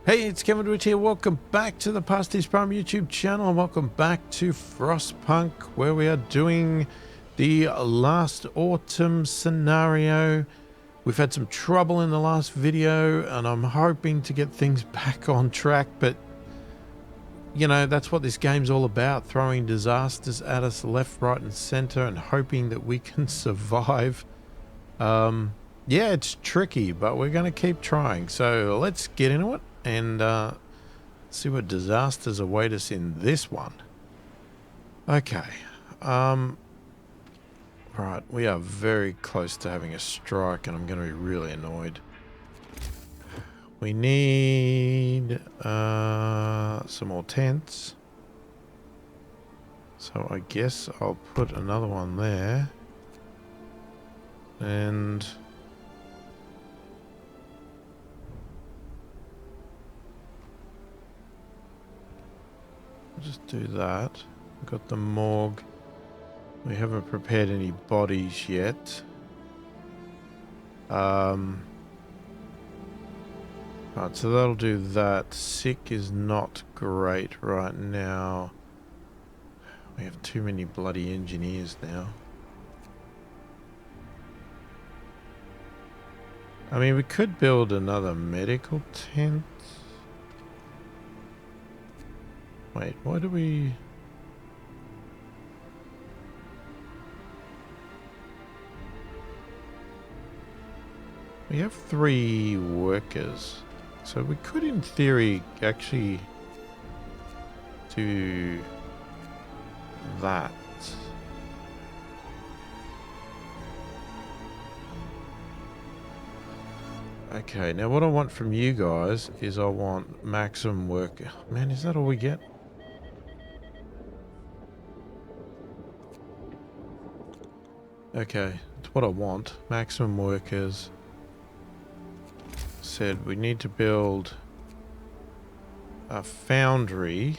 Hey, it's Kevin Rich here. Welcome back to the pasthisprime YouTube channel, and welcome back to Frostpunk, where we are doing the last autumn scenario. We've had some trouble in the last video, and I'm hoping to get things back on track, but you know, that's what this game's all about, throwing disasters at us left, right, and center, and hoping that we can survive. Yeah, it's tricky, but we're going to keep trying. So let's get into it and see what disasters await us in this one. Okay. Right, we are very close to having a strike, and I'm going to be really annoyed. We need some more tents. So I guess I'll put another one there. And I'll just do that. We've got the morgue. We haven't prepared any bodies yet. Right, so that'll do that. Sick is not great right now. We have too many bloody engineers now. I mean, we could build another medical tent. Wait, why do we... We have 3 workers. So we could, in theory, actually do that. Okay, now what I want from you guys is I want maximum work. Man, is that all we get? Okay, that's what I want. Maximum workers. Said we need to build a foundry.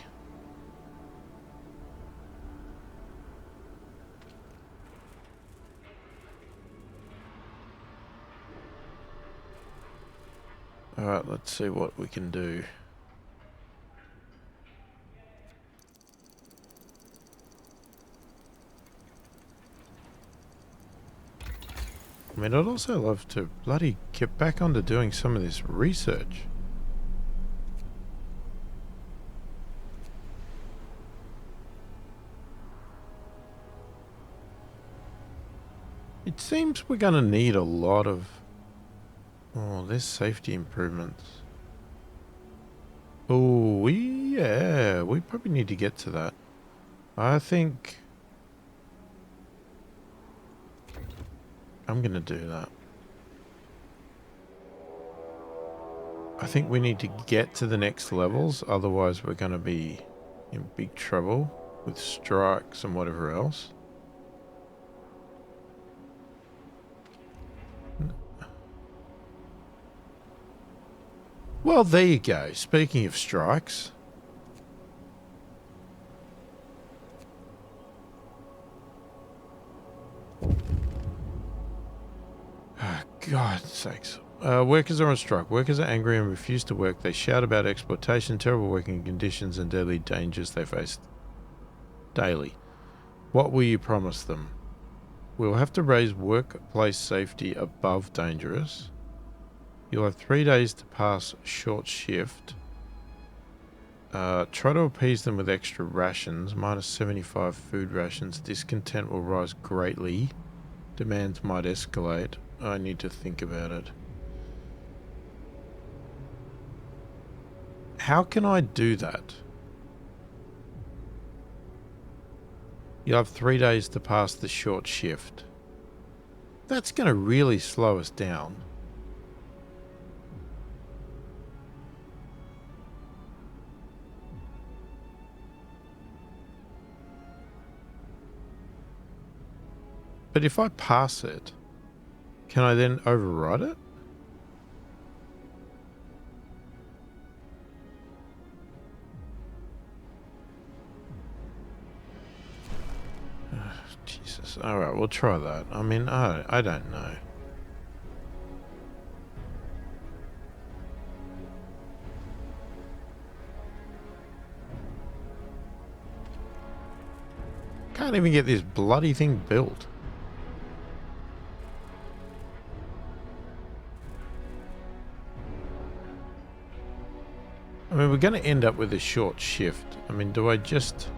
Alright, let's see what we can do. I mean, I'd also love to bloody get back onto doing some of this research. It seems we're going to need a lot of... Oh, there's safety improvements. Oh, yeah, we probably need to get to that. I think... I'm going to do that. I think we need to get to the next levels, otherwise we're going to be in big trouble with strikes and whatever else. Well, there you go. Speaking of strikes. Oh, God's sakes. Workers are on strike. Workers are angry and refuse to work. They shout about exploitation, terrible working conditions, and deadly dangers they face daily. What will you promise them? We'll have to raise workplace safety above dangerous. You'll have 3 days to pass short shift. Try to appease them with extra rations. Minus 75 food rations. Discontent will rise greatly. Demands might escalate. I need to think about it. How can I do that? You'll have 3 days to pass the short shift. That's going to really slow us down. But if I pass it, can I then override it? Oh, Jesus. Alright, we'll try that. I mean, I don't know. can't even get this bloody thing built. I mean, we're going to end up with a short shift. I mean, do I just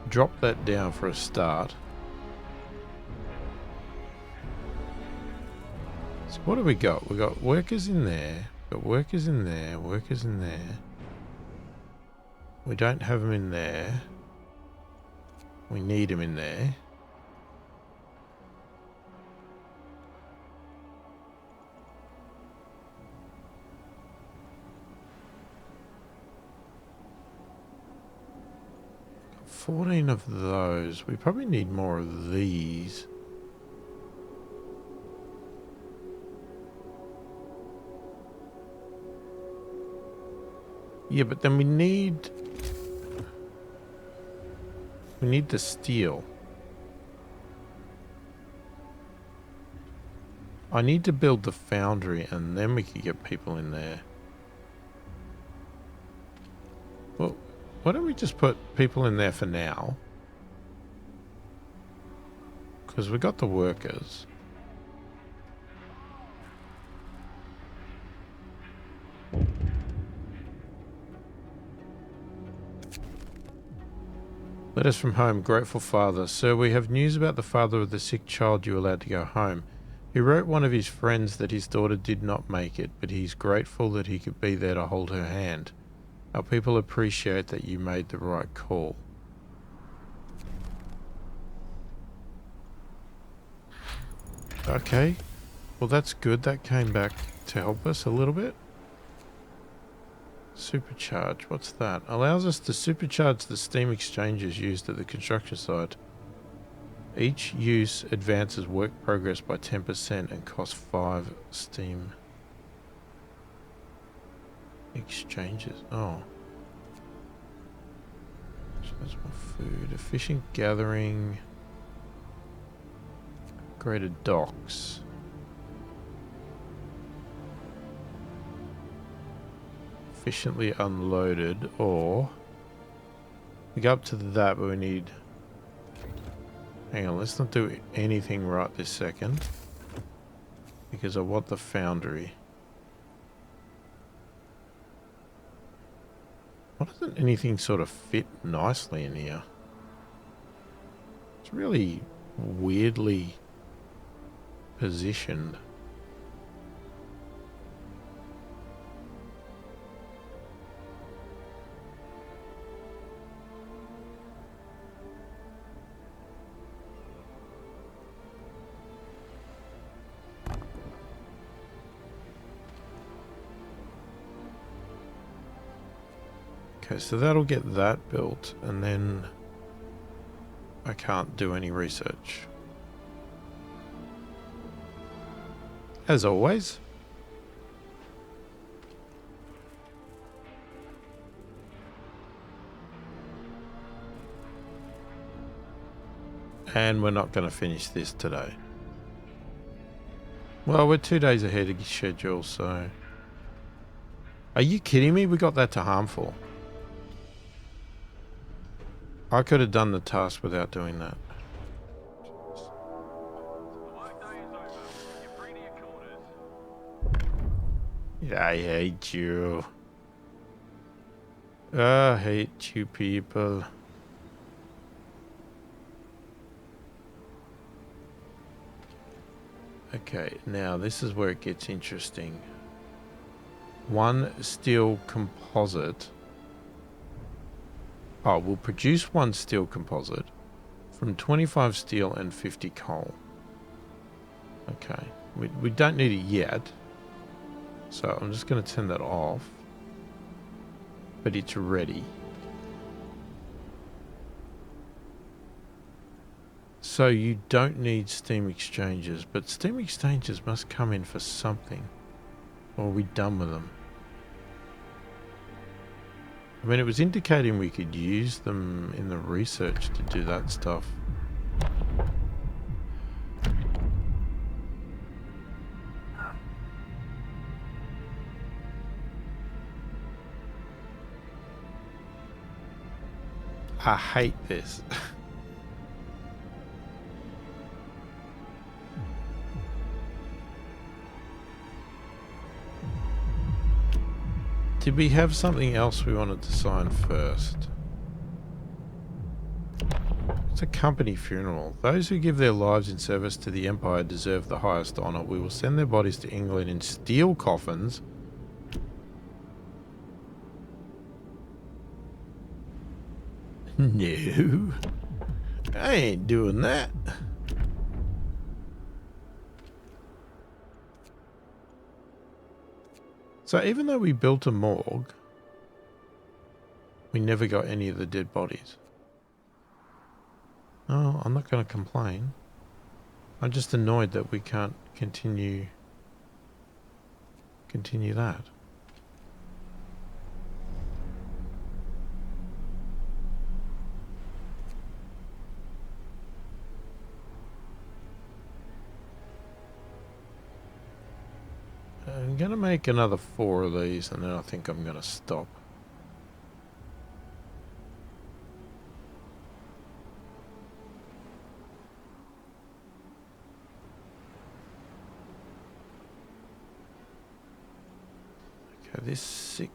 drop that down for a start? So what do we got? We got workers in there, got workers in there, workers in there. We don't have them in there. We need them in there. Got 14 of those. We probably need more of these. Yeah, but then we need the steel. I need to build the foundry and then we could get people in there. Well, why don't we just put people in there for now? Because we got the workers. Letters from home. Grateful father. Sir, we have news about the father of the sick child you allowed to go home. He wrote one of his friends that his daughter did not make it, but he's grateful that he could be there to hold her hand. Our people appreciate that you made the right call. Okay. Well, that's good. That came back to help us a little bit. Supercharge. What's that? Allows us to supercharge the steam exchangers used at the construction site. Each use advances work progress by 10% and costs 5 steam exchanges. Oh. So that's more food. Efficient gathering. Greater docks. Efficiently unloaded, or we go up to that, but we need... Hang on, let's not do anything right this second, because I want the foundry. Why doesn't anything sort of fit nicely in here? It's really weirdly positioned. Okay, so that'll get that built, and then I can't do any research. As always. And we're not going to finish this today. Well, we're 2 days ahead of schedule, so... Are you kidding me? We got that to harmful. I could have done the task without doing that. Yeah, I hate you. I hate you people. Okay, now this is where it gets interesting. One steel composite. Oh, we'll produce one steel composite from 25 steel and 50 coal. Okay, we don't need it yet. So I'm just going to turn that off. But it's ready. So you don't need steam exchangers, but steam exchangers must come in for something. Or are we done with them? I mean, it was indicating we could use them in the research to do that stuff. I hate this. Did we have something else we wanted to sign first? It's a company funeral. Those who give their lives in service to the Empire deserve the highest honor. We will send their bodies to England in steel coffins. No. I ain't doing that. So even though we built a morgue, we never got any of the dead bodies. Oh, I'm not going to complain. I'm just annoyed that we can't continue that. I'm going to make another 4 of these and then I think I'm going to stop. Okay, this sick,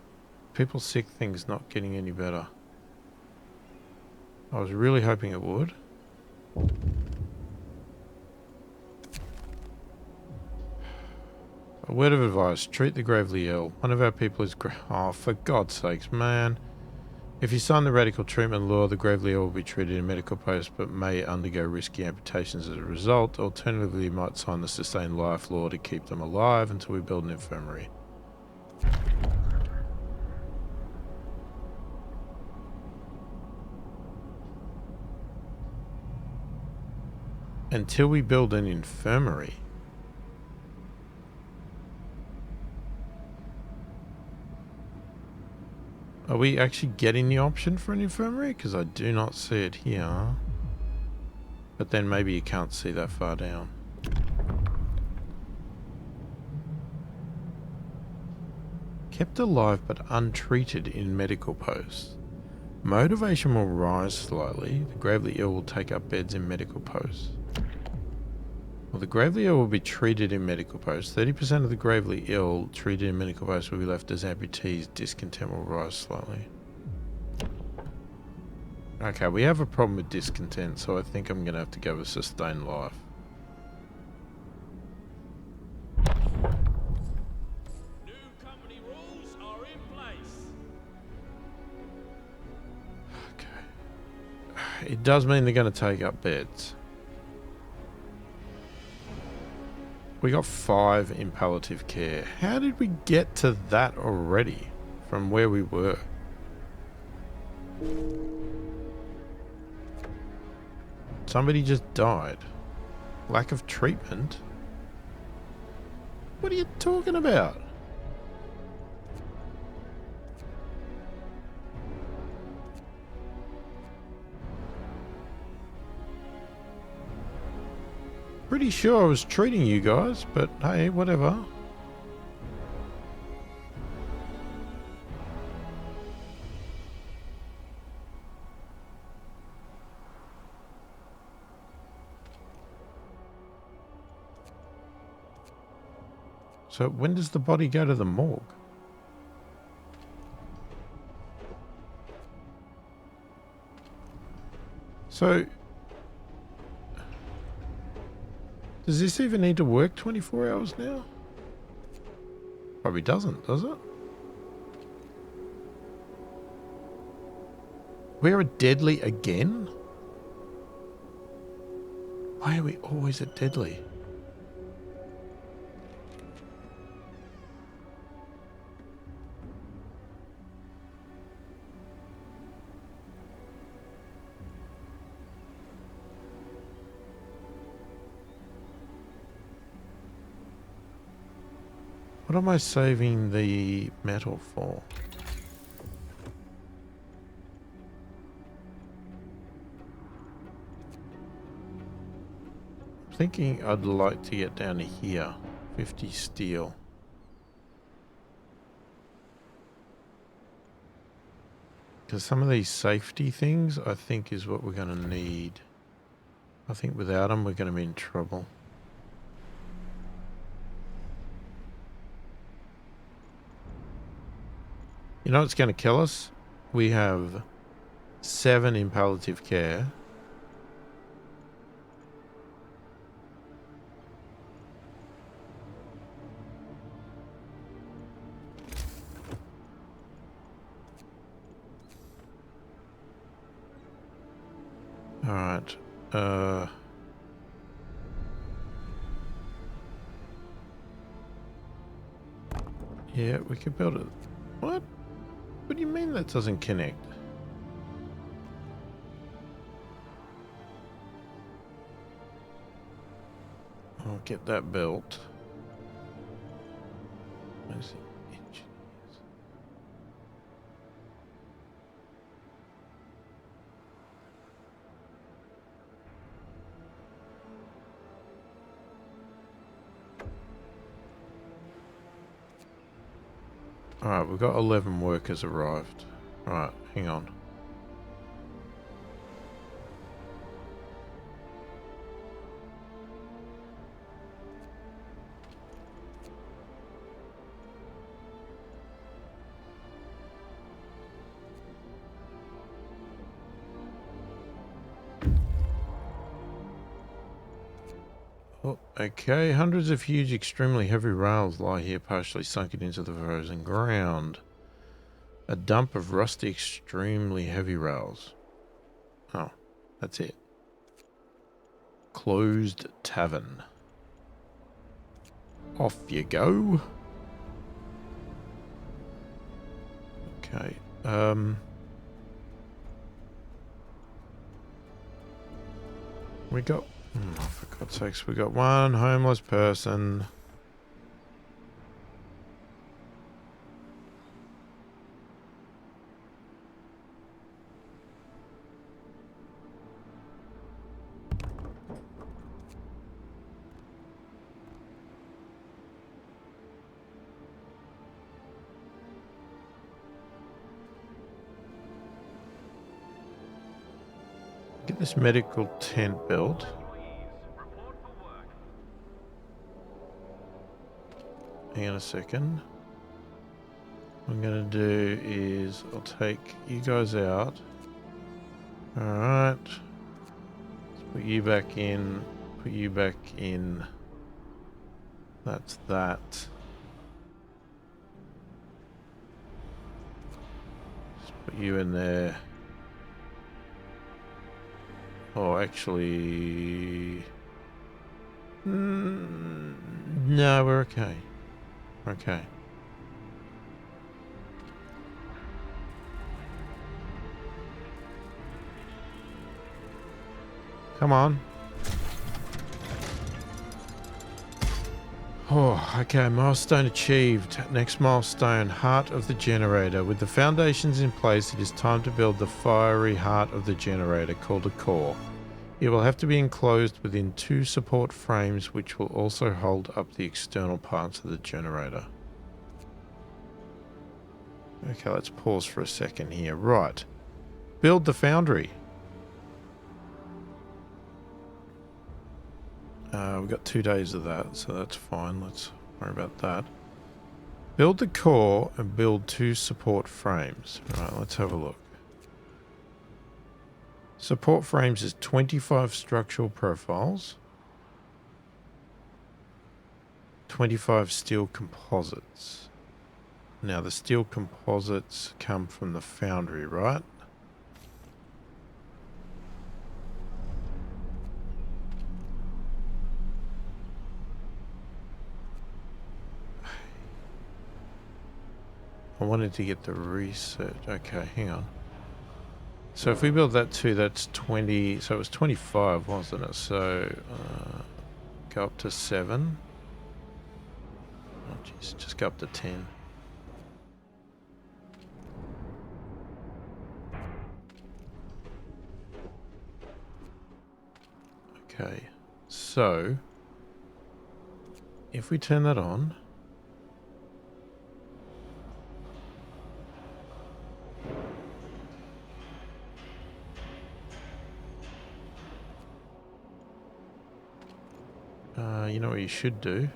people sick thing's not getting any better. I was really hoping it would. A word of advice, treat the gravely ill. One of our people is oh, for God's sakes, man. If you sign the radical treatment law, the gravely ill will be treated in medical posts but may undergo risky amputations as a result. Alternatively, you might sign the sustained life law to keep them alive until we build an infirmary. Until we build an infirmary? Are we actually getting the option for an infirmary? Because I do not see it here. But then maybe you can't see that far down. Kept alive but untreated in medical posts. Motivation will rise slightly. The gravely ill will take up beds in medical posts. Well, the gravely ill will be treated in medical posts. 30% of the gravely ill treated in medical posts will be left as amputees. Discontent will rise slightly. Okay, we have a problem with discontent, so I think I'm going to have to go with sustained life. New company rules are in place. Okay. It does mean they're going to take up beds. We got 5 in palliative care. How did we get to that already from where we were? Somebody just died. Lack of treatment? What are you talking about? Pretty sure I was treating you guys, but hey, whatever. So when does the body go to the morgue? So does this even need to work 24 hours now? Probably doesn't, does it? We're at deadly again? Why are we always at deadly? What am I saving the metal for? I'm thinking I'd like to get down to here. 50 steel. Because some of these safety things, I think, is what we're going to need. I think without them, we're going to be in trouble. You know what's going to kill us? We have 7 in palliative care. Alright. Yeah, we could build it. What? What do you mean that doesn't connect? I'll get that built. Where's the engineers? Alright, we've got 11 workers arrived. Alright, hang on. Oh, okay, hundreds of huge, extremely heavy rails lie here, partially sunken into the frozen ground. A dump of rusty, extremely heavy rails. Oh, that's it. Closed tavern. Off you go. Okay, we got... Oh, for God's sakes, we got one homeless person. Get this medical tent built. Hang on a second. What I'm going to do is I'll take you guys out. Alright. Let's put you back in. Put you back in. That's that. Just put you in there. Oh, actually... no, we're okay. Okay. Come on. Oh, okay. Milestone achieved. Next milestone, heart of the generator. With the foundations in place, it is time to build the fiery heart of the generator, called a core. It will have to be enclosed within 2 support frames, which will also hold up the external parts of the generator. Okay, let's pause for a second here. Right. Build the foundry. We've got 2 days of that, so that's fine. Let's worry about that. Build the core and build 2 support frames. Right, let's have a look. Support frames is 25 structural profiles, 25 steel composites. Now the steel composites come from the foundry, right? I wanted to get the research. Okay, hang on. So if we build that too, that's 20. So it was 25, wasn't it? So go up to 7. Oh, jeez, just go up to 10. Okay, so if we turn that on, You know what you should do?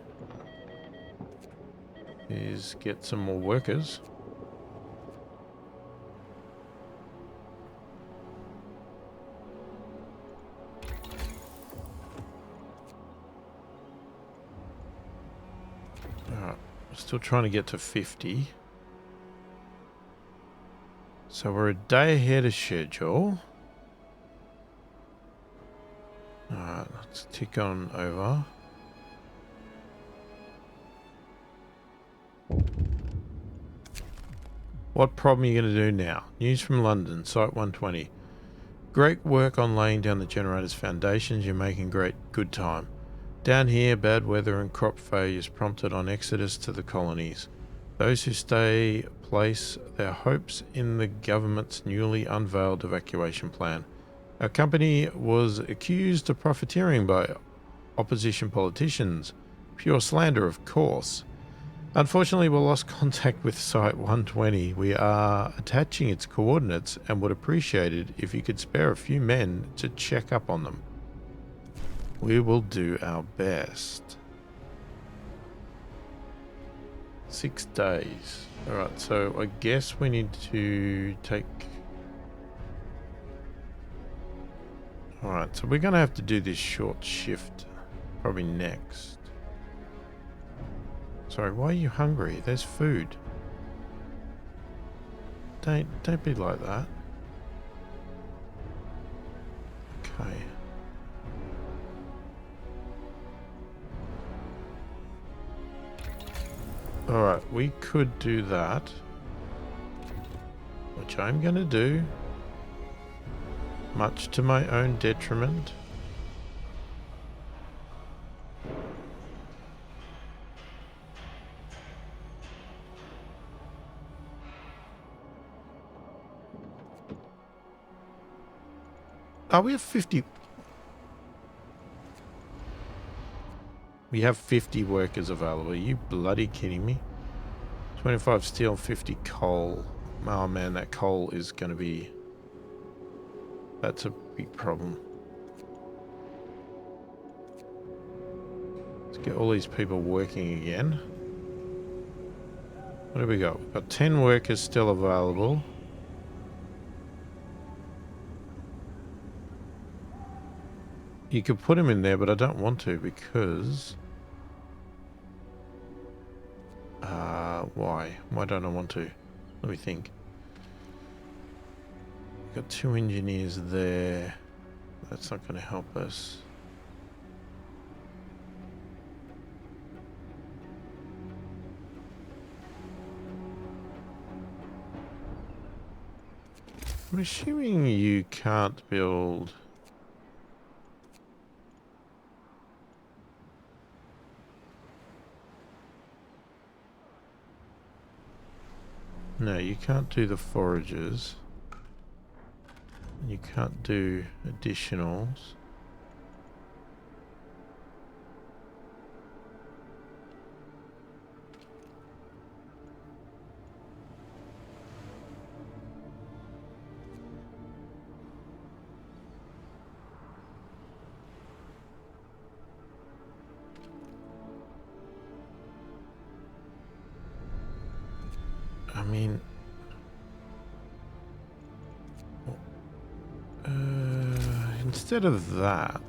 Is get some more workers. Alright, still trying to get to 50. So we're a day ahead of schedule. Alright, let's tick on over. What problem are you going to do now? News from London, Site 120. Great work on laying down the generator's foundations. You're making good time. Down here, bad weather and crop failures prompted on exodus to the colonies. Those who stay place their hopes in the government's newly unveiled evacuation plan. Our company was accused of profiteering by opposition politicians. Pure slander, of course. Unfortunately, we lost contact with Site 120. We are attaching its coordinates and would appreciate it if you could spare a few men to check up on them. We will do our best. 6 days. Alright, so I guess we need to take... Alright, so we're going to have to do this short shift. Probably next. Sorry, why are you hungry? There's food. Don't be like that. Okay. Alright, we could do that. Which I'm going to do. Much to my own detriment. Oh, we have 50. We have 50 workers available. Are you bloody kidding me? 25 steel, 50 coal. Oh man, that coal is going to be... That's a big problem. Let's get all these people working again. What do we got? We've got 10 workers still available. You could put them in there, but I don't want to because... why? Why don't I want to? Let me think. Got 2 engineers there. That's not going to help us. I'm assuming you can't build... No, you can't do the foragers. You can't do additionals. I mean... instead of that...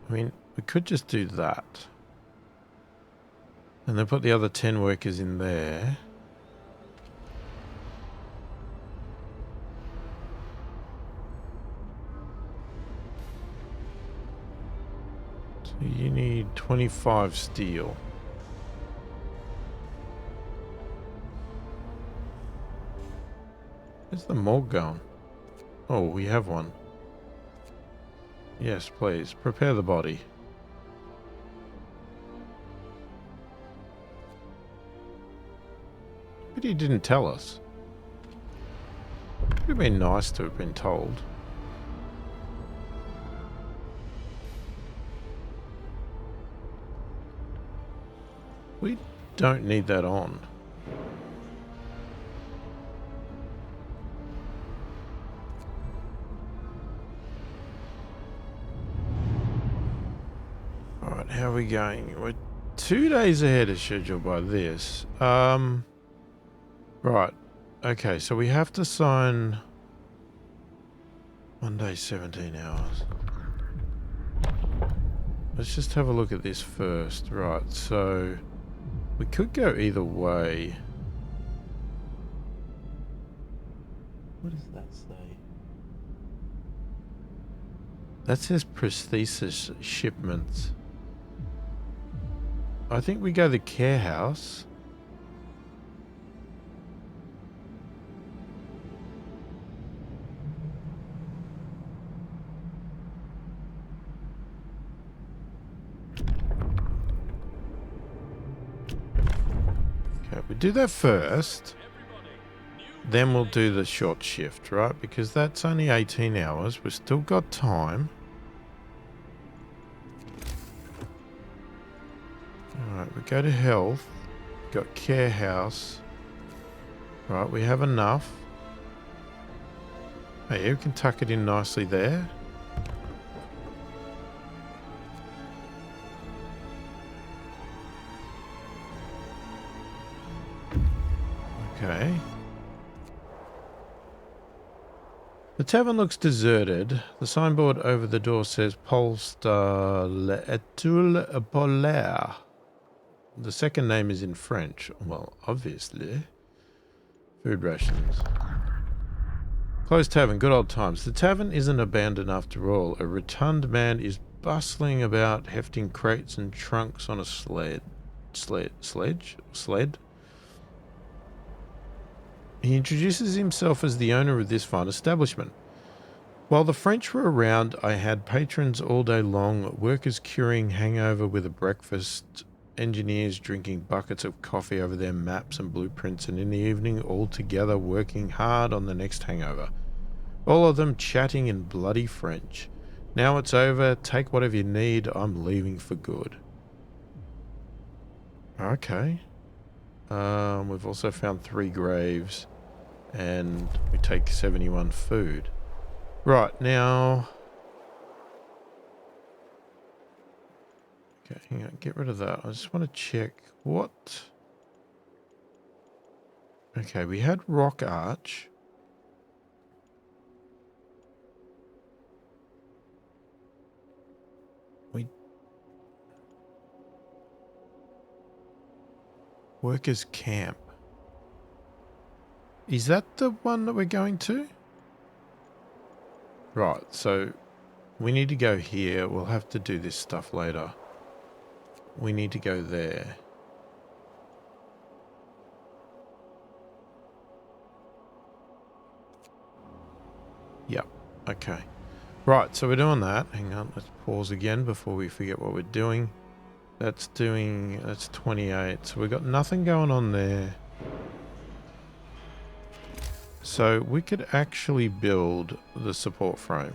I mean, we could just do that. And then put the other 10 workers in there. So you need 25 steel. Where's the morgue going? Oh, we have one. Yes, please. Prepare the body. But he didn't tell us. It would have been nice to have been told. We don't need that on. Alright, how are we going? We're 2 days ahead of schedule by this. Right. Okay, so we have to sign 1 day, 17 hours. Let's just have a look at this first. Right, so we could go either way. What does that say? That says prosthesis shipments. I think we go the care house. Okay, we do that first. Then we'll do the short shift, right? Because that's only 18 hours. We've still got time. Alright, we go to health. Got care house. Right, we have enough. Hey, we can tuck it in nicely there. Okay. The tavern looks deserted. The signboard over the door says Polestar l'Etoile Polaire. The second name is in French. Well, obviously. Food rations. Closed tavern, good old times. The tavern isn't abandoned after all. A rotund man is bustling about, hefting crates and trunks on a sled. He introduces himself as the owner of this fine establishment. While the French were around, I had patrons all day long, workers curing hangover with a breakfast, engineers drinking buckets of coffee over their maps and blueprints, and in the evening all together working hard on the next hangover. All of them chatting in bloody French. Now it's over, take whatever you need, I'm leaving for good. Okay. We've also found 3 graves, and we take 71 food. Right, now... Okay, hang on, get rid of that. I just want to check what... Okay, we had Rock Arch. Workers' camp. Is that the one that we're going to? Right, so we need to go here. We'll have to do this stuff later. We need to go there. Yep, okay. Right, so we're doing that. Hang on, let's pause again before we forget what we're doing. That's 28. So we've got nothing going on there. So we could actually build the support frame.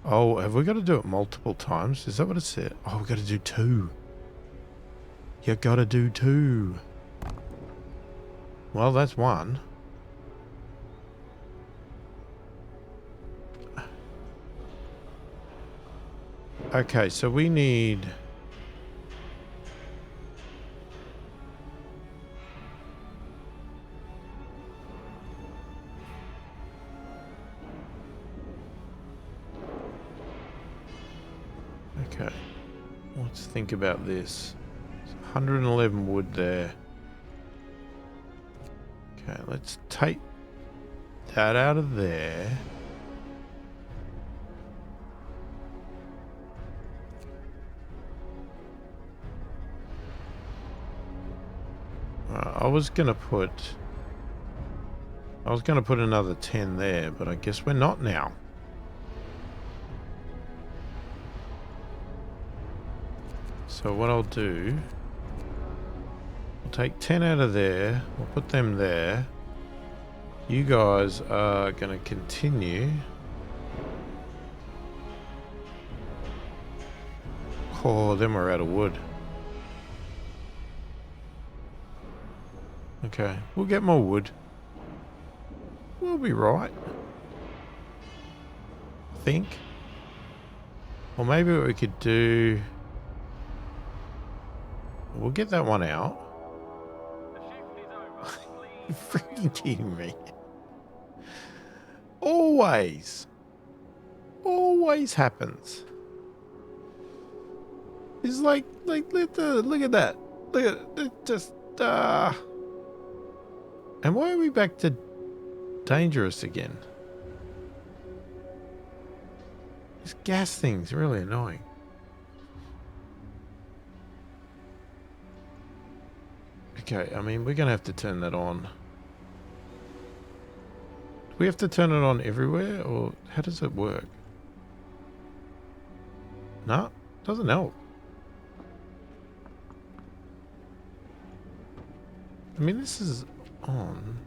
Oh, have we got to do it multiple times? Is that what it said? Oh, we got to do 2. You got to do 2. Well, that's 1. Okay, so we need... Okay, let's think about this. There's 111 wood there. Okay, let's take that out of there. I was gonna put another 10 there, but I guess we're not now. So what I'll do, I'll take 10 out of there, we'll put them there. You guys are gonna continue. Oh, then we're out of wood. Okay, we'll get more wood. We'll be right. I think. Or maybe what we could do... We'll get that one out. You're freaking kidding me. Always. Always happens. It's like look at that. Look at it, just And why are we back to dangerous again? This gas thing's really annoying. Okay, I mean, we're going to have to turn that on. Do we have to turn it on everywhere, or how does it work? No, doesn't help. I mean, this is on.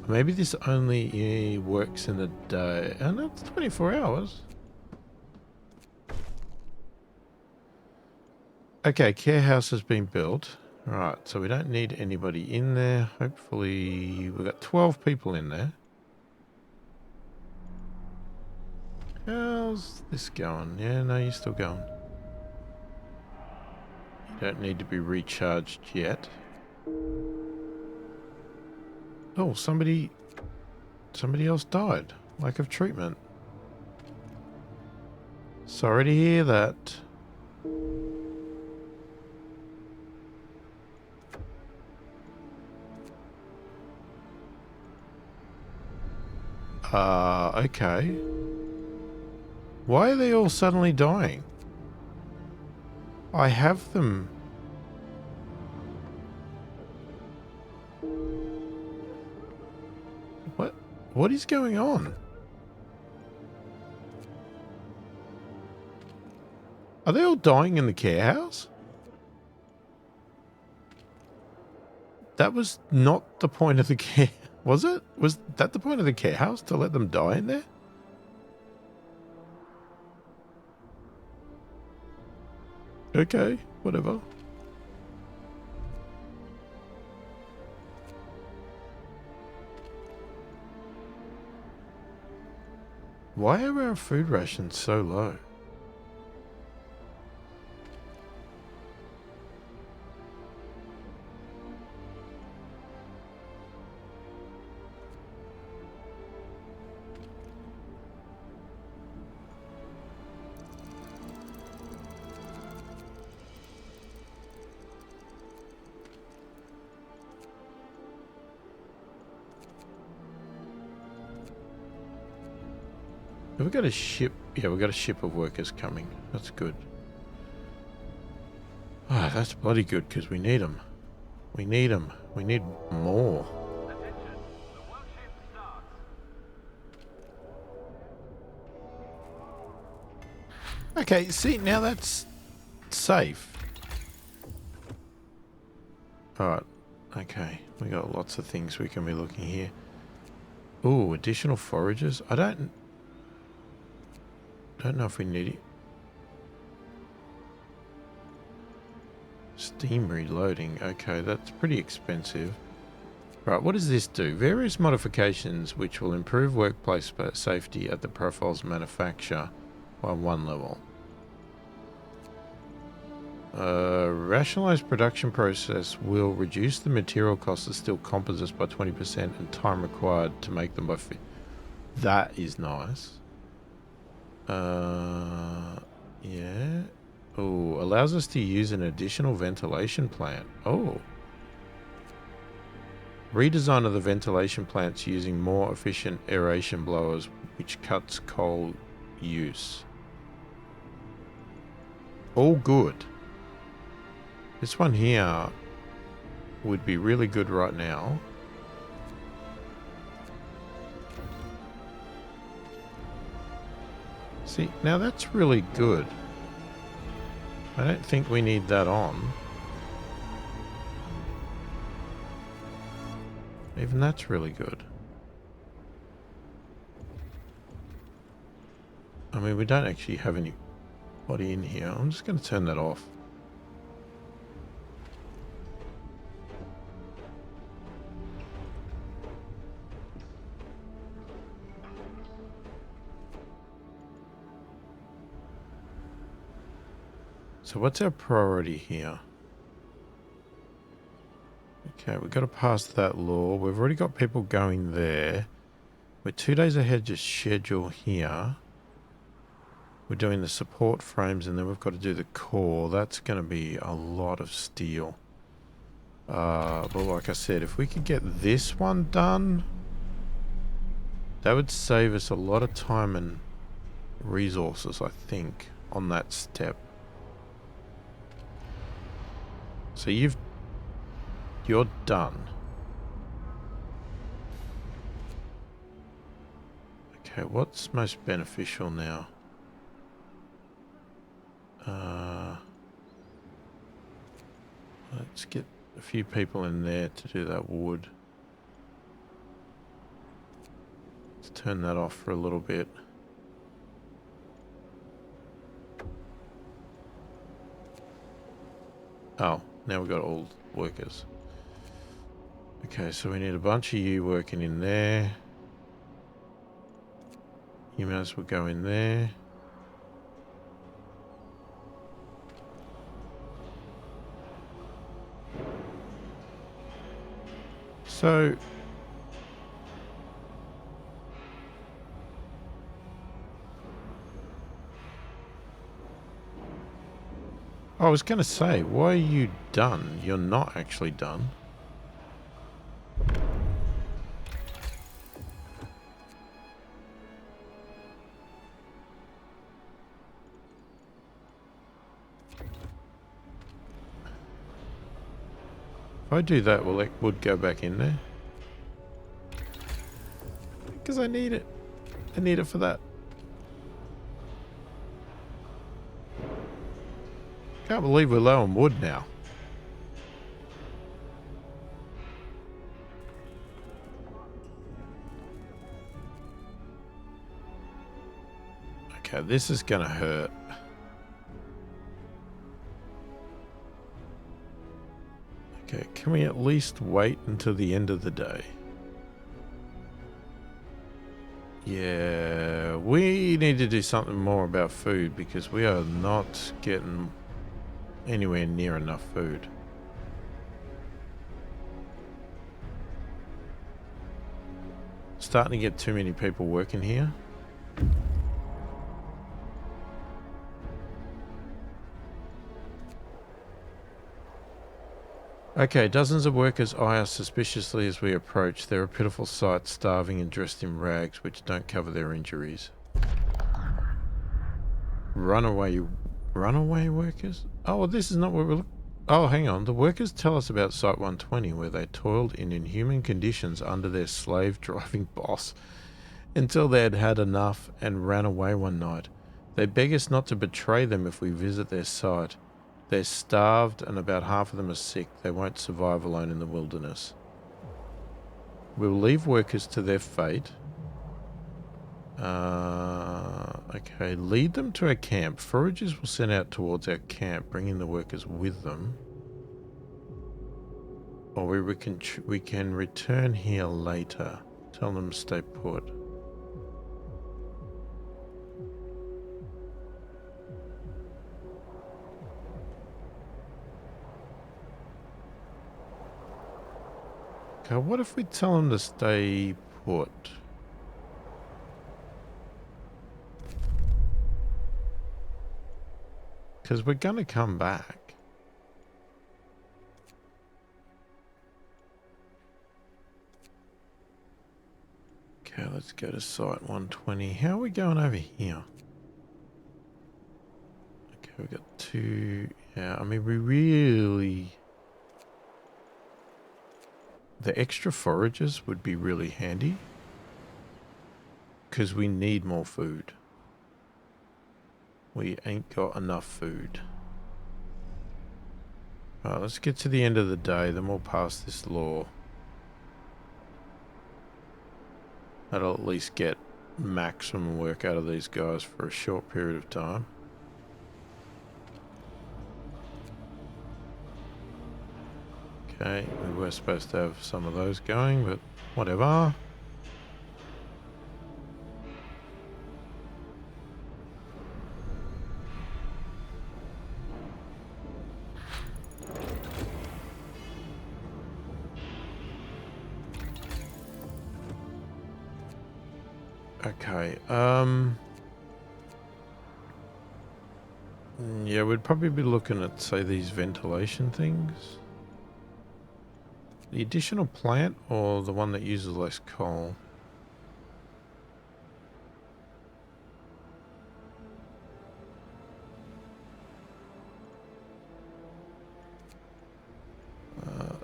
Maybe this only works in the day. Oh, no, it's 24 hours. Okay, care house has been built. Right, so we don't need anybody in there. Hopefully, we've got 12 people in there. How's this going? Yeah, no, you're still going. You don't need to be recharged yet. Oh, somebody else died. Lack of treatment. Sorry to hear that. Okay. Why are they all suddenly dying? I have them. What is going on? Are they all dying in the care house? That was not the point of the care... Was it? Was that the point of the care house? To let them die in there? Okay, whatever. Why are our food rations so low? Have we got a ship? Yeah, we've got a ship of workers coming. That's good. Ah, that's bloody good because we need them. We need them. We need more. Attention, the warship starts. Okay, see, now that's safe. Alright, okay. We got lots of things we can be looking here. Ooh, additional forages. I don't know if we need it. Steam reloading. Okay, that's pretty expensive. Right, what does this do? Various modifications which will improve workplace safety at the profile's manufacturer by 1 level. Rationalized production process will reduce the material cost of steel composites by 20% and time required to make them by That is nice. Yeah. Oh, allows us to use an additional ventilation plant. Oh. Redesign of the ventilation plants using more efficient aeration blowers, which cuts coal use. All good. This one here would be really good right now. See, now that's really good. I don't think we need that on. Even that's really good. I mean, we don't actually have any body in here. I'm just going to turn that off. So what's our priority here? Okay, we've got to pass that law. We've already got people going there. We're 2 days ahead of schedule here. We're doing the support frames and then we've got to do the core. That's going to be a lot of steel. But like I said, if we could get this one done, that would save us a lot of time and resources, I think, on that step. So you're done. Okay, what's most beneficial now? Let's get a few people in there to do that wood. Let's turn that off for a little bit. Oh, now we've got all workers. Okay, so we need a bunch of you working in there. You might as well go in there. So I was going to say, why are you done? You're not actually done. If I do that, will that wood go back in there? Because I need it. I need it for that. Can't believe we're low on wood now. Okay, this is gonna hurt. Okay, can we at least wait until the end of the day? Yeah, we need to do something more about food because we are not getting anywhere near enough food. Starting to get too many people working here. Okay, dozens of workers eye us suspiciously as we approach. They're a pitiful sight, starving and dressed in rags which don't cover their injuries. Runaway workers? Oh, well, this is not where we're looking. Oh, hang on. The workers tell us about Site 120, where they toiled in inhuman conditions under their slave-driving boss until they had had enough and ran away one night. They beg us not to betray them if we visit their site. They're starved and about half of them are sick. They won't survive alone in the wilderness. We'll leave workers to their fate. Okay, lead them to our camp. Foragers will send out towards our camp, bringing the workers with them. Or we can return here later. Tell them to stay put. Okay, what if we tell them to stay put? Because we're going to come back. Okay, let's go to site 120. How are we going over here? Okay, we've got two. Yeah, I mean, we really... The extra foragers would be really handy. Because we need more food. We ain't got enough food. Alright, let's get to the end of the day, then we'll pass this law. That'll at least get maximum work out of these guys for a short period of time. Okay, we were supposed to have some of those going, but whatever. Okay, yeah, we'd probably be looking at, say, these ventilation things. The additional plant or the one that uses less coal?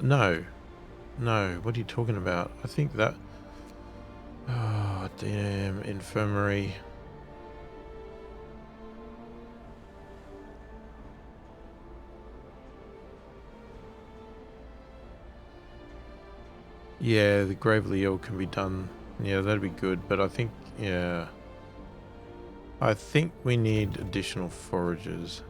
No. No, what are you talking about? I think that... Oh, damn, infirmary. Yeah, the gravely ill can be done. Yeah, that'd be good, but I think, yeah. I think we need additional foragers.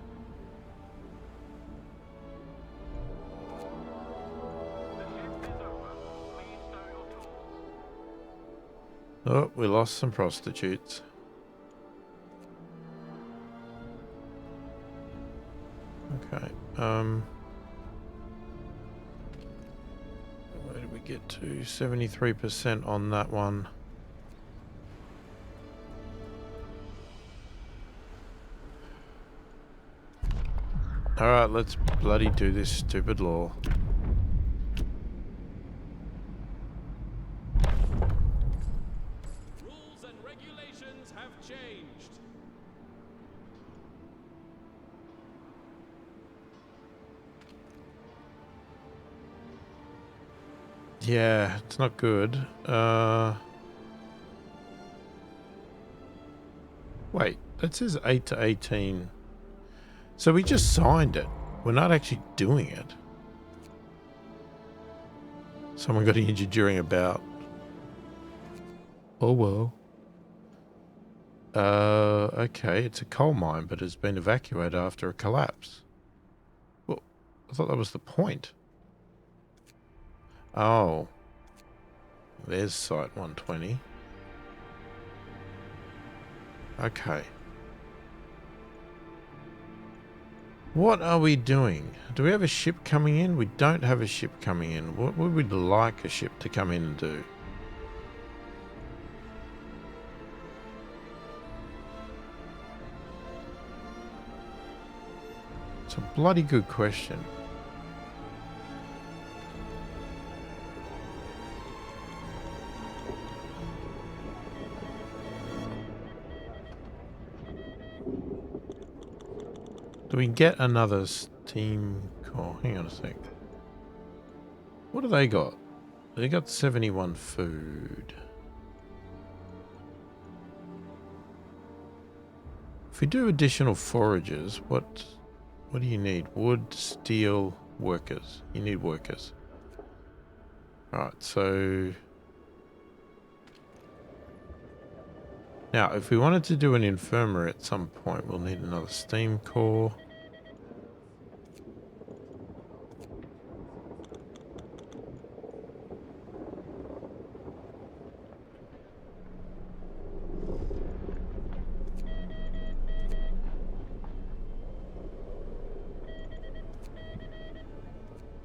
Oh, we lost some prostitutes. Okay, where did we get to? 73% on that one. Alright, let's bloody do this stupid law. Rules and regulations have changed. Yeah, it's not good. Wait, that says 8 to 18. So we just signed it. We're not actually doing it. Someone got injured during a bout. Oh well. Okay, it's a coal mine, but it's been evacuated after a collapse. Well, I thought that was the point. Oh. There's site 120. Okay. What are we doing? Do we have a ship coming in? We don't have a ship coming in. What would we like a ship to come in and do? It's a bloody good question. Do we get another steam core? Hang on a sec. What do they got? They got 71 food. If we do additional forages, what do you need? Wood, steel, workers. You need workers. Alright, so... Now, if we wanted to do an infirmary at some point, we'll need another steam core.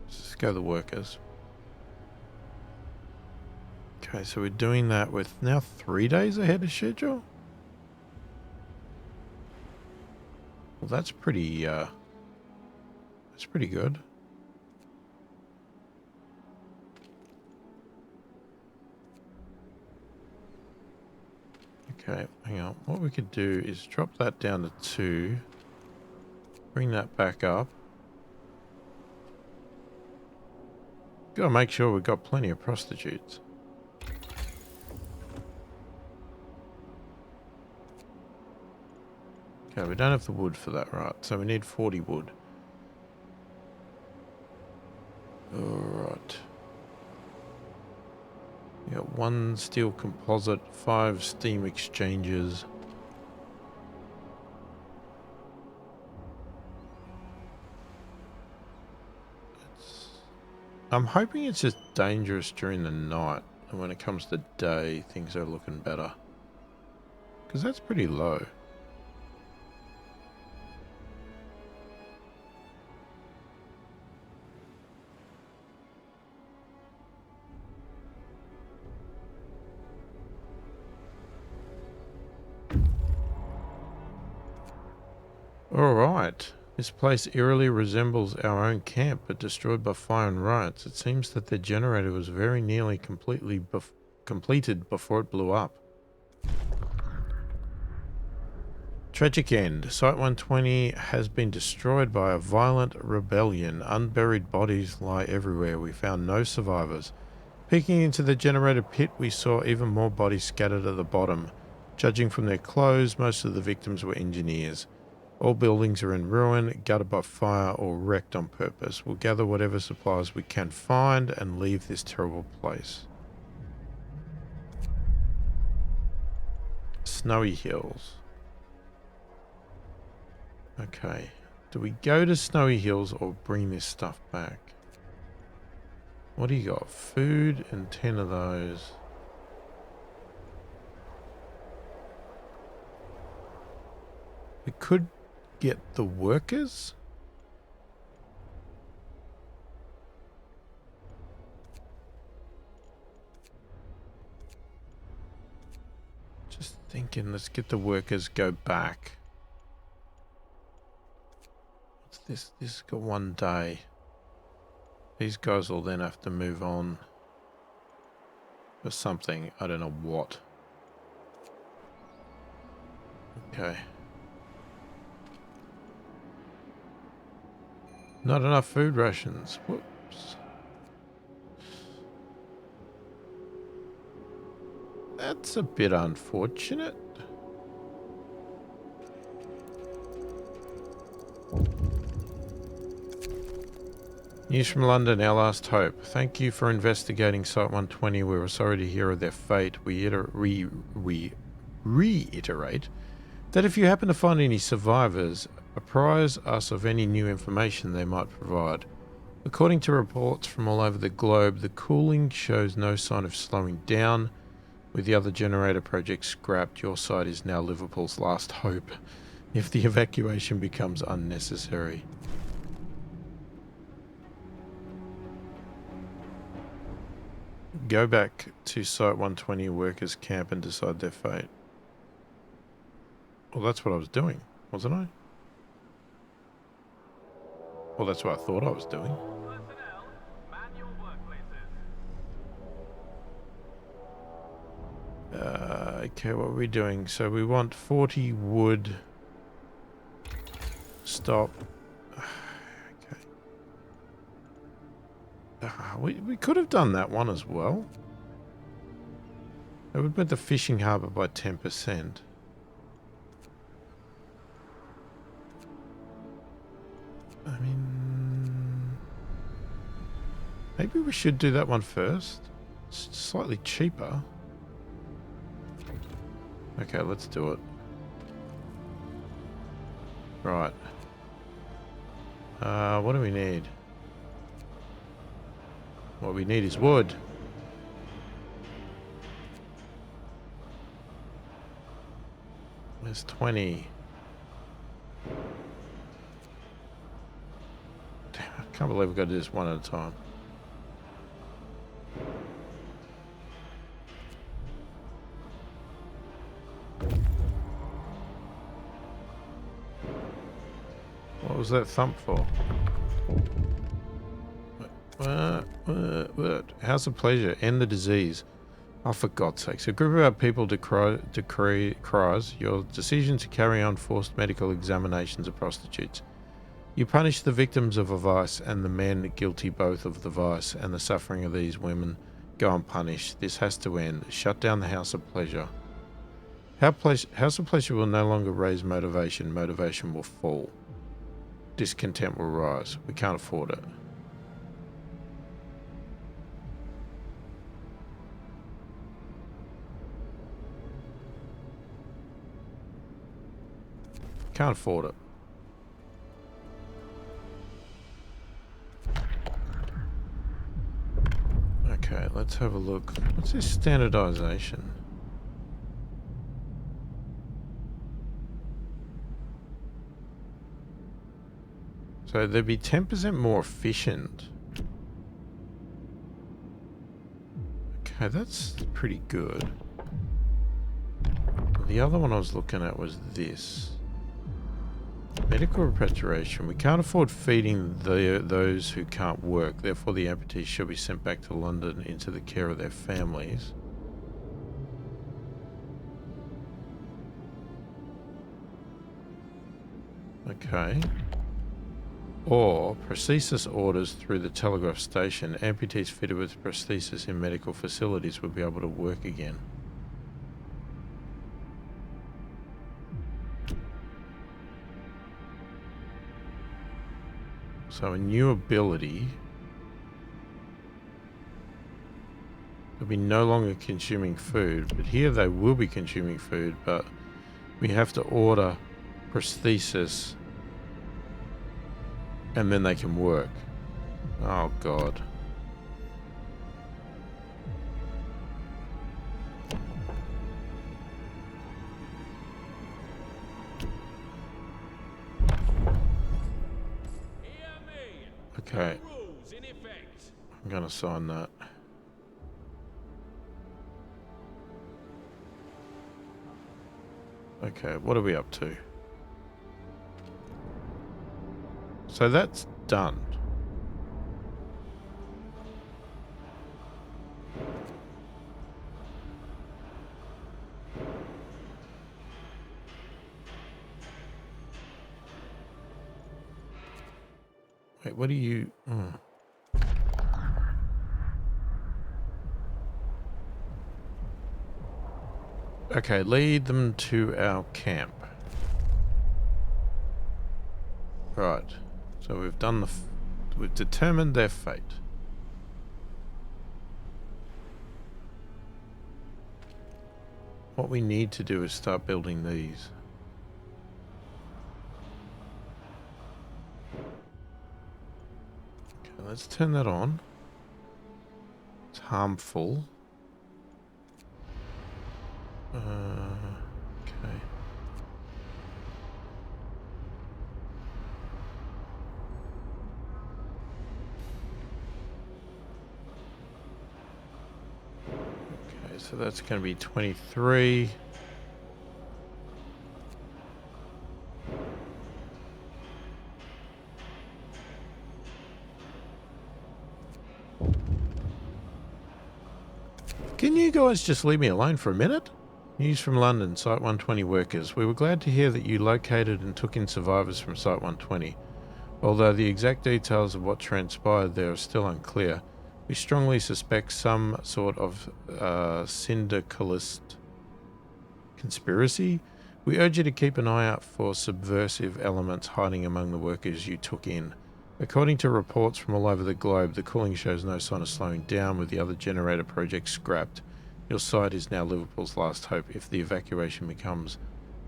Let's go the workers. Okay, so we're doing that with now 3 days ahead of schedule? Well, that's pretty good. Okay, hang on. What we could do is drop that down to 2. Bring that back up. Gotta make sure we've got plenty of prostitutes. Okay, we don't have the wood for that, right? So we need 40 wood. Alright. We got 1 steel composite, 5 steam exchangers. I'm hoping it's just dangerous during the night, and when it comes to day, things are looking better. Because that's pretty low. Alright. This place eerily resembles our own camp, but destroyed by fire and riots. It seems that the generator was very nearly completed before it blew up. Tragic end. Site 120 has been destroyed by a violent rebellion. Unburied bodies lie everywhere. We found no survivors. Peeking into the generator pit, we saw even more bodies scattered at the bottom. Judging from their clothes, most of the victims were engineers. All buildings are in ruin, gutted by fire, or wrecked on purpose. We'll gather whatever supplies we can find and leave this terrible place. Snowy Hills. Okay. Do we go to Snowy Hills or bring this stuff back? What do you got? Food and 10 of those. We could get the workers. Just thinking, let's get the workers, go back. What's this? This has got 1 day. These guys will then have to move on for something. I don't know what. Okay. Not enough food rations. Whoops. That's a bit unfortunate. News from London, our last hope. Thank you for investigating Site 120. We were sorry to hear of their fate. We reiterate that if you happen to find any survivors, apprise us of any new information they might provide. According to reports from all over the globe, the cooling shows no sign of slowing down. With the other generator projects scrapped, your site is now Liverpool's last hope if the evacuation becomes unnecessary. Go back to Site 120 workers' camp and decide their fate. Well, that's what I was doing, wasn't I? Well, that's what I thought I was doing. Personnel, man your workplaces. Okay, what are we doing? So we want 40 wood. Stop. Okay. We could have done that one as well. It would make the fishing harbour by 10%. I mean, maybe we should do that one first. It's slightly cheaper. Okay, let's do it. Right. What do we need? What we need is wood. There's 20. Damn, I can't believe we've got to do this one at a time. What was that thump for? House of Pleasure, end the disease. Oh, for God's sakes. A group of our people decries your decision to carry on forced medical examinations of prostitutes. You punish the victims of a vice and the men guilty both of the vice and the suffering of these women go unpunished. This has to end. Shut down the House of Pleasure. House of Pleasure will no longer raise motivation. Motivation will fall. Discontent will rise. We can't afford it. Can't afford it. Okay, let's have a look. What's this standardization? So they'd be 10% more efficient. Okay, that's pretty good. The other one I was looking at was this. Medical repatriation. We can't afford feeding those who can't work. Therefore, the amputees shall be sent back to London into the care of their families. Okay. Or prosthesis orders through the telegraph station. Amputees fitted with prosthesis in medical facilities will be able to work again. So a new ability. They'll be no longer consuming food, but here they will be consuming food, but we have to order prosthesis and then they can work. Oh God. Okay. I'm gonna sign that. Okay, what are we up to? So that's done. Wait, what do you... Okay, lead them to our camp. Right. So we've done the... we've determined their fate. What we need to do is start building these. Okay, let's turn that on. It's harmful. Okay. Okay, so that's going to be 23. Can you guys just leave me alone for a minute? News from London, Site 120 workers. We were glad to hear that you located and took in survivors from Site 120. Although the exact details of what transpired there are still unclear, we strongly suspect some sort of syndicalist conspiracy. We urge you to keep an eye out for subversive elements hiding among the workers you took in. According to reports from all over the globe, the cooling shows no sign of slowing down, with the other generator project scrapped. Your site is now Liverpool's last hope. If the evacuation becomes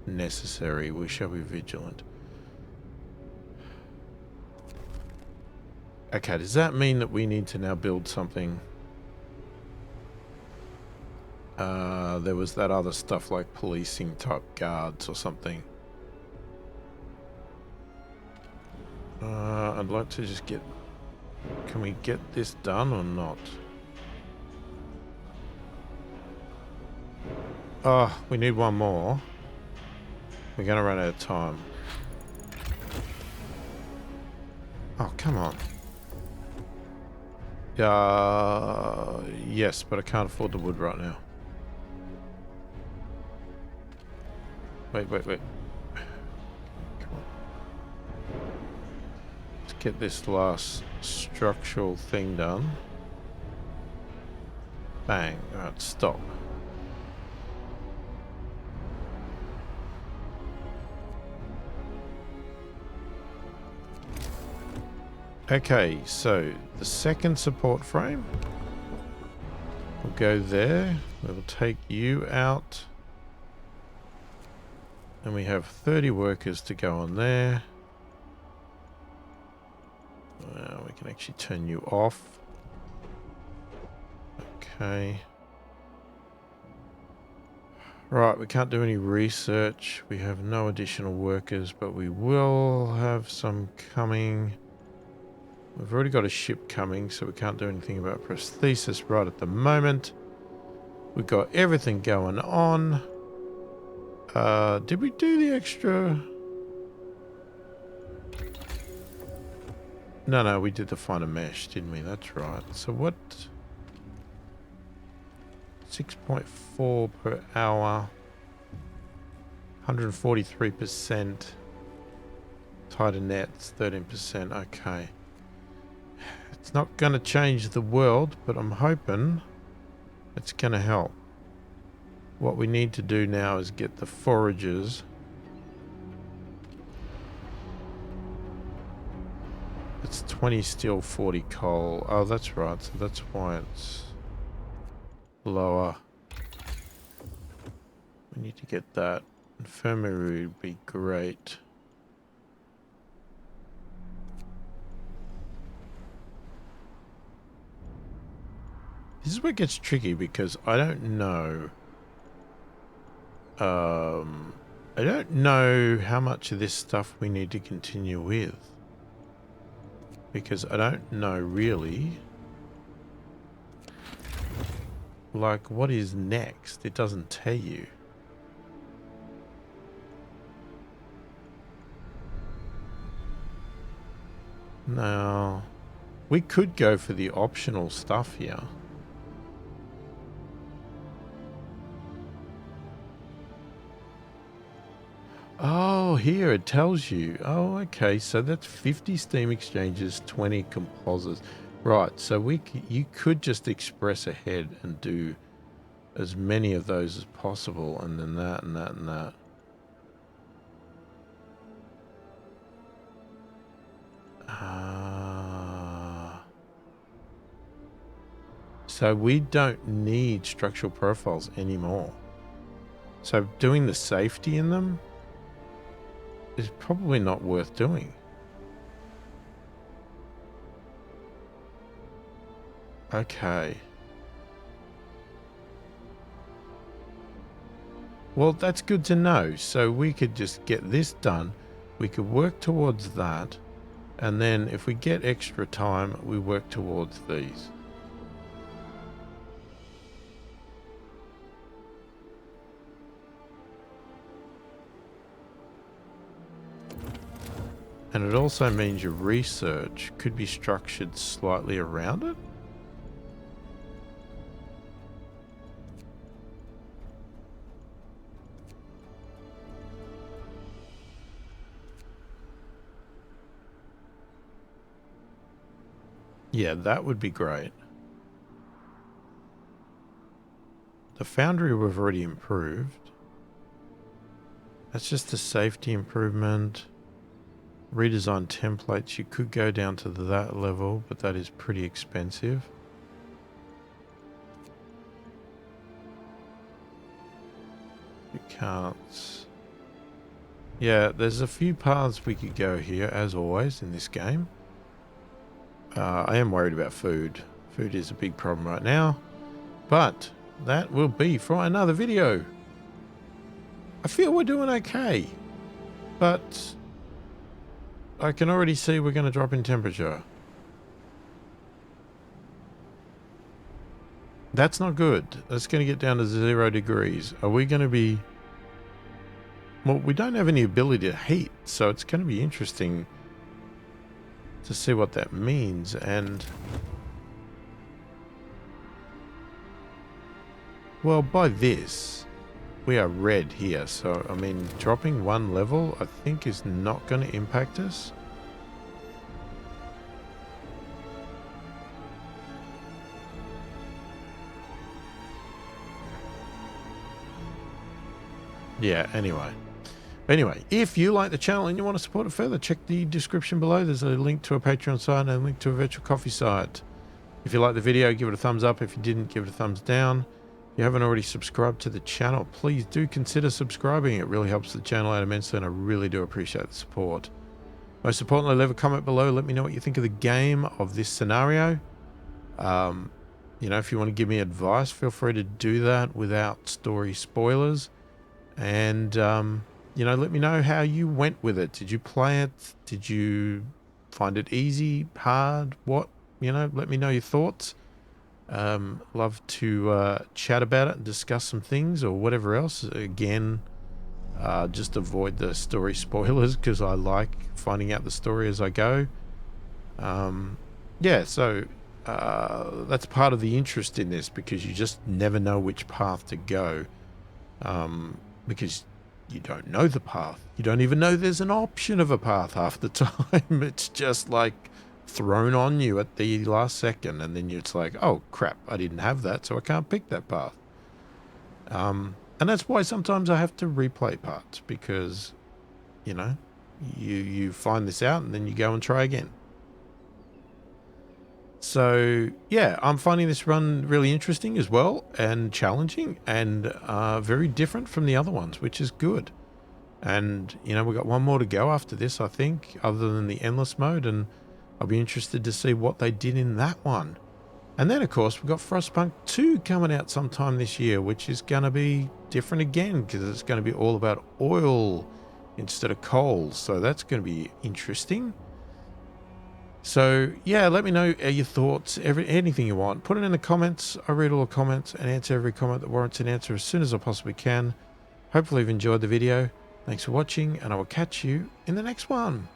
necessary, we shall be vigilant. Okay, does that mean that we need to now build something? There was that other stuff like policing type guards or something. I'd like to just get... Can we get this done or not? Oh, we need one more. We're gonna run out of time. Oh, come on. Yes, but I can't afford the wood right now. Wait. Come on. Let's get this last structural thing done. Bang. Alright, stop. Okay, so the second support frame will go there. We'll take you out. And we have 30 workers to go on there. We can actually turn you off. Okay. Right, we can't do any research. We have no additional workers, but we will have some coming. We've already got a ship coming, so we can't do anything about prosthesis right at the moment. We've got everything going on. Did we do the extra? No, we did the finer mesh, didn't we? That's right. So what? 6.4 per hour. 143%. Tighter nets, 13%. Okay. It's not going to change the world, but I'm hoping it's going to help. What we need to do now is get the foragers. It's 20 steel, 40 coal. Oh, that's right. So that's why it's lower. We need to get that. Infirmary would be great. This is where it gets tricky because I don't know. I don't know how much of this stuff we need to continue with. Because I don't know really. Like, what is next? It doesn't tell you. Now, we could go for the optional stuff here. Oh, here it tells you. Oh, okay. So that's 50 steam exchanges, 20 composites. Right. So you could just express ahead and do as many of those as possible, and then that and that and that. So we don't need structural profiles anymore. So doing the safety in them is probably not worth doing. Okay. Well, that's good to know. So we could just get this done. We could work towards that. And then if we get extra time, we work towards these. And it also means your research could be structured slightly around it. Yeah, that would be great. The foundry we've already improved. That's just a safety improvement. Redesign templates, you could go down to that level, but that is pretty expensive. You can't. Yeah, there's a few paths we could go here, as always, in this game. I am worried about food. Food is a big problem right now, but that will be for another video. I feel we're doing okay, but I can already see we're going to drop in temperature. That's not good. That's going to get down to 0 degrees. Are we going to be... Well, we don't have any ability to heat, so it's going to be interesting to see what that means. And well, by this we are red here, so I mean dropping one level I think is not going to impact us. Yeah, Anyway, if you like the channel and you want to support it further, check the description below. There's a link to a Patreon site and a link to a virtual coffee site. If you like the video, give it a thumbs up. If you didn't, give it a thumbs down. If you haven't already subscribed to the channel, please do consider subscribing. It really helps the channel out immensely, and I really do appreciate the support. Most importantly, leave a comment below. Let me know what you think of the game, of this scenario. You know, if you want to give me advice, feel free to do that without story spoilers. And, you know, let me know how you went with it. Did you play it? Did you find it easy, hard? What? You know, let me know your thoughts. Love to chat about it and discuss some things or whatever else. Again, just avoid the story spoilers because I like finding out the story as I go. Yeah, so that's part of the interest in this, because you just never know which path to go, because you don't know the path. You don't even know there's an option of a path half the time. It's just like thrown on you at the last second, and then it's like, oh crap, I didn't have that, so I can't pick that path. And that's why sometimes I have to replay parts, because, you know, you find this out and then you go and try again. So yeah, I'm finding this run really interesting as well, and challenging, and very different from the other ones, which is good. And, you know, we've got one more to go after this, I think, other than the endless mode, and I'll be interested to see what they did in that one. And then, of course, we've got Frostpunk 2 coming out sometime this year, which is going to be different again, because it's going to be all about oil instead of coal. So that's going to be interesting. So, yeah, let me know your thoughts, anything you want. Put it in the comments. I read all the comments and answer every comment that warrants an answer as soon as I possibly can. Hopefully you've enjoyed the video. Thanks for watching, and I will catch you in the next one.